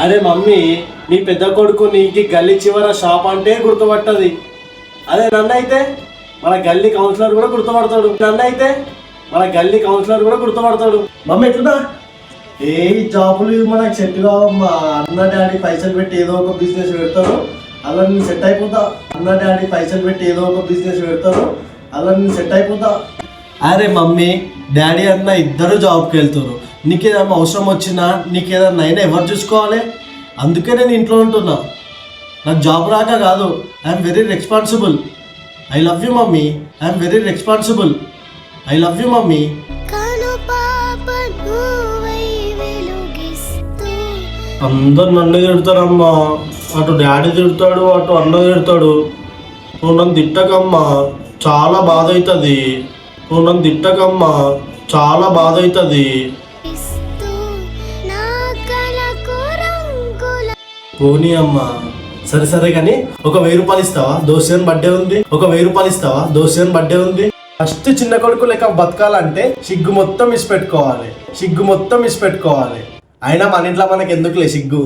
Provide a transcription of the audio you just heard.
అరే మమ్మీ, నీ పెద్ద కొడుకు నీకి గల్లీ చివర షాప్ అంటే గుర్తుపట్టది. అదే నన్ను అయితే మన గల్లీ కౌన్సిలర్ కూడా గుర్తుపడతాడు. మమ్మీ ఎట్లున్నా? ఏ జాబులు మనకు సెట్ కావమ్మా. అన్న డాడీ పైసలు పెట్టి ఏదో ఒక బిజినెస్ పెడతారు, అలా నేను సెట్ అయిపోతా. అలా నేను సెట్ అయిపోతా. అరే మమ్మీ, డాడీ అన్న ఇద్దరు జాబ్కి వెళ్తారు. నీకేదన్నా అవసరం వచ్చినా, నీకేదన్నా అయినా ఎవరు చూసుకోవాలి? అందుకే నేను ఇంట్లో ఉంటున్నా. నాకు జాబ్ రాక కాదు, I'm very responsible. I love you mummy. అందరు నన్ను తిడతారమ్మా. అటు డాడీ తిడతాడు, అటు అన్న తిడతాడు. నువ్వు నన్ను తిట్టకమ్మా, చాలా బాధ అవుతుంది. పోనీ అమ్మా. సరే కానీ ఒక 1000 రూపాయలు ఇస్తావా? దోస్త్ బర్త్డే ఉంది. ఫస్ట్ చిన్న కొడుకు లెక్క బతకాలంటే సిగ్గు మొత్తం ఇసిపెట్టుకోవాలి. అయినా మన ఇంట్లో మనకి ఎందుకులే సిగ్గు.